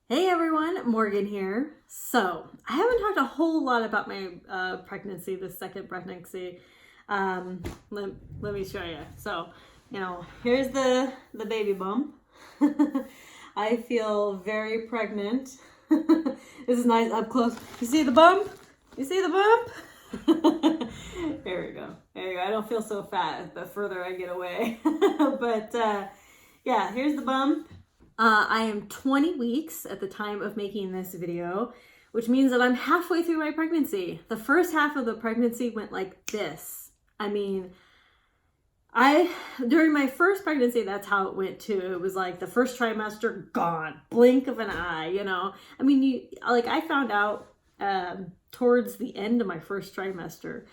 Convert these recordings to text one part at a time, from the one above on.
Hey everyone, Morgan here. So, I haven't talked a whole lot about my pregnancy, the second pregnancy. Let me show you. So, here's the baby bump. I feel very pregnant. This is nice up close. You see the bump? You see the bump? There we go. There you go. I don't feel so fat the further I get away. But yeah, here's the bump. I am 20 weeks at the time of making this video, which means that I'm halfway through my pregnancy. The first half of the pregnancy went like this. I mean, during my first pregnancy, that's how it went too. It was like the first trimester gone, blink of an eye, I mean, I found out towards the end of my first trimester.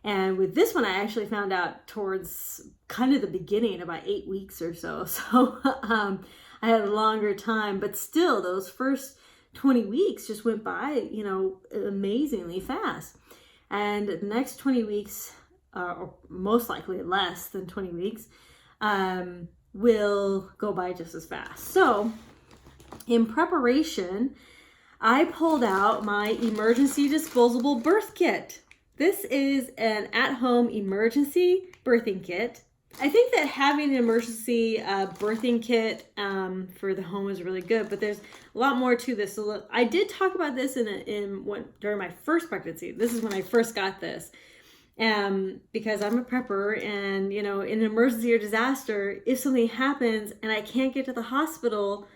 And with this one, I actually found out towards kind of the beginning, about 8 weeks or so. So I had a longer time, but still those first 20 weeks just went by, amazingly fast. And the next 20 weeks, or most likely less than 20 weeks, will go by just as fast. So in preparation, I pulled out my emergency disposable birth kit. This is an at-home emergency birthing kit. I think that having an emergency birthing kit for the home is really good, but there's a lot more to this. So I did talk about this during my first pregnancy. This is when I first got this, because I'm a prepper, and in an emergency or disaster, if something happens and I can't get to the hospital,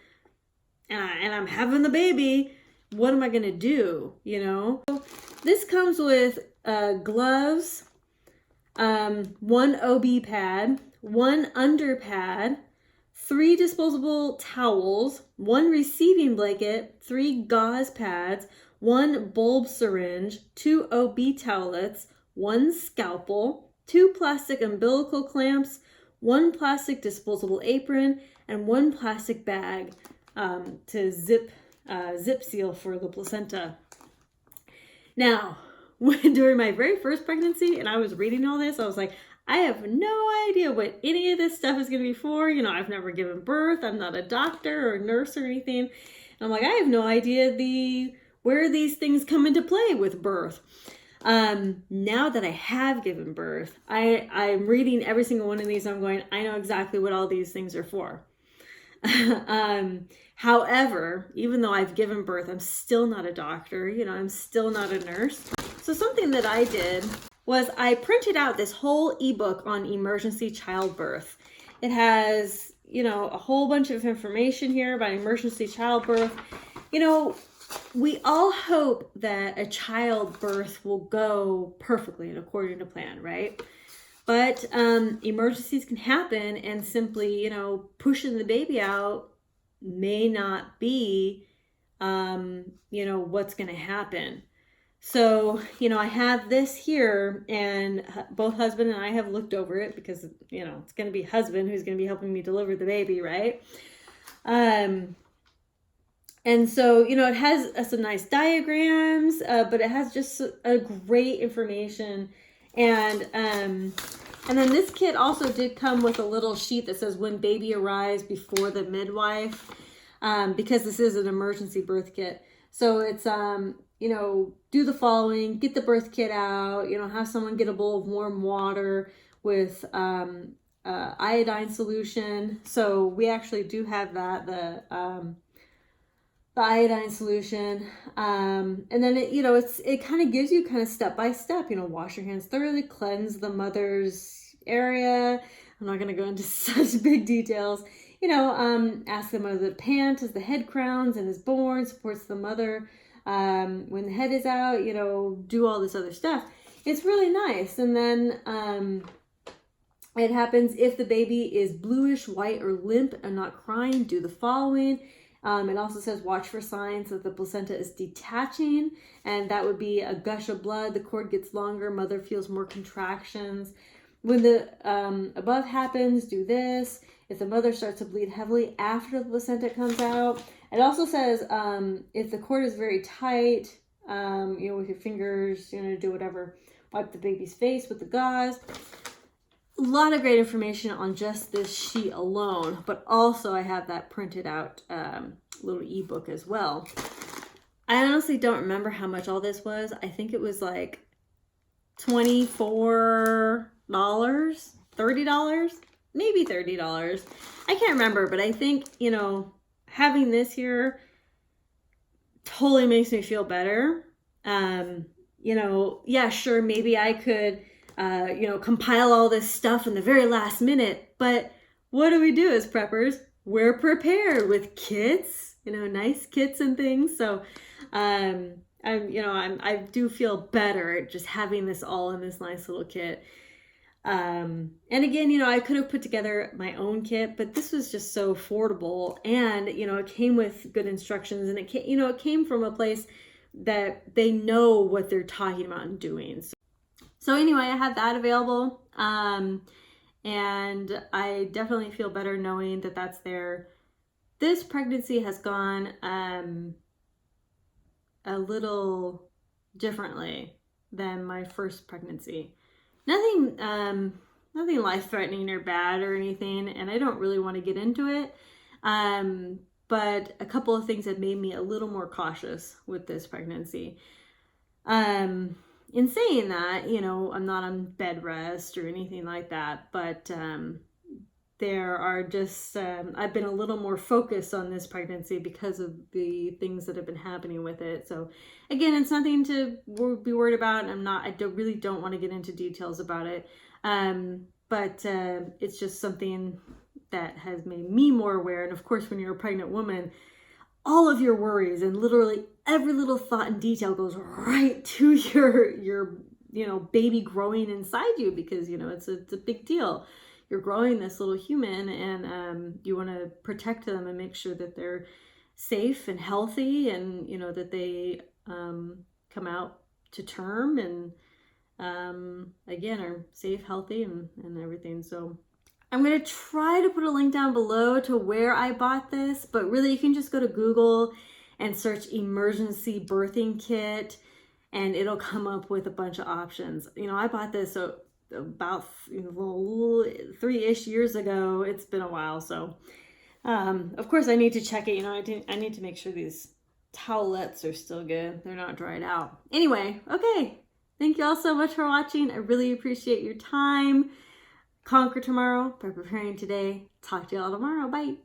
and I'm having the baby, what am I gonna do? So this comes with gloves, one OB pad, one under pad, 3 disposable towels, 1 receiving blanket, 3 gauze pads, 1 bulb syringe, 2 OB towelettes, 1 scalpel, 2 plastic umbilical clamps, 1 plastic disposable apron, and 1 plastic bag to zip seal for the placenta. Now, during my very first pregnancy, and I was reading all this, I was like, I have no idea what any of this stuff is going to be for. I've never given birth. I'm not a doctor or a nurse or anything. And I'm like, I have no idea where these things come into play with birth. Now that I have given birth, I'm reading every single one of these. I'm going, I know exactly what all these things are for. However, even though I've given birth, I'm still not a doctor. I'm still not a nurse. So something that I did was I printed out this whole ebook on emergency childbirth. It has, a whole bunch of information here about emergency childbirth. We all hope that a childbirth will go perfectly and according to plan, right? But emergencies can happen, and simply, pushing the baby out may not be, what's going to happen. So, I have this here, and both husband and I have looked over it because, it's going to be husband who's going to be helping me deliver the baby, right? And so, it has some nice diagrams, but it has just a great information. And then this kit also did come with a little sheet that says when baby arrives before the midwife, because this is an emergency birth kit. So it's, do the following: get the birth kit out, have someone get a bowl of warm water with iodine solution. So we actually do have that, the iodine solution. And then it kind of gives you kind of step by step, wash your hands thoroughly, cleanse the mother's area. I'm not going to go into such big details. Ask the mother to pant as the head crowns and is born, supports the mother when the head is out, do all this other stuff. It's really nice. And then it happens if the baby is bluish, white, or limp and not crying, do the following. It also says watch for signs that the placenta is detaching, and that would be a gush of blood, the cord gets longer, mother feels more contractions. When the above happens, do this. If the mother starts to bleed heavily after the placenta comes out. It also says if the cord is very tight, with your fingers, do whatever. Wipe the baby's face with the gauze. A lot of great information on just this sheet alone, but also I have that printed out little ebook as well. I honestly don't remember how much all this was. I think it was like $24, $30, maybe $30. I can't remember, but I think, you know, having this here totally makes me feel better. You know, yeah, sure, maybe I could, you know, compile all this stuff in the very last minute, but what do we do as preppers? We're prepared with kits, you know, nice kits and things. So, I do feel better just having this all in this nice little kit. And again, you know, I could have put together my own kit, but this was just so affordable, and, you know, it came with good instructions, and it came from a place that they know what they're talking about and doing. So anyway, I had that available. And I definitely feel better knowing that that's there. This pregnancy has gone, a little differently than my first pregnancy. Nothing life-threatening or bad or anything, and I don't really want to get into it. But a couple of things have made me a little more cautious with this pregnancy. In saying that, you know, I'm not on bed rest or anything like that, but there are just, I've been a little more focused on this pregnancy because of the things that have been happening with it. So again, it's nothing to be worried about. Really don't want to get into details about it. But it's just something that has made me more aware. And of course, when you're a pregnant woman, all of your worries and literally every little thought and detail goes right to your you know, baby growing inside you, because, you know, it's a big deal. You're growing this little human, and you want to protect them and make sure that they're safe and healthy, and, you know, that they come out to term and again are safe, healthy, and everything. So I'm going to try to put a link down below to where I bought this, but really you can just go to Google and search emergency birthing kit, and it'll come up with a bunch of options. You know, I bought this about 3-ish years ago. It's been a while. So, of course I need to check it. You know, I need to make sure these towelettes are still good. They're not dried out. Anyway, okay. Thank you all so much for watching. I really appreciate your time. Conquer tomorrow by preparing today. Talk to you all tomorrow. Bye.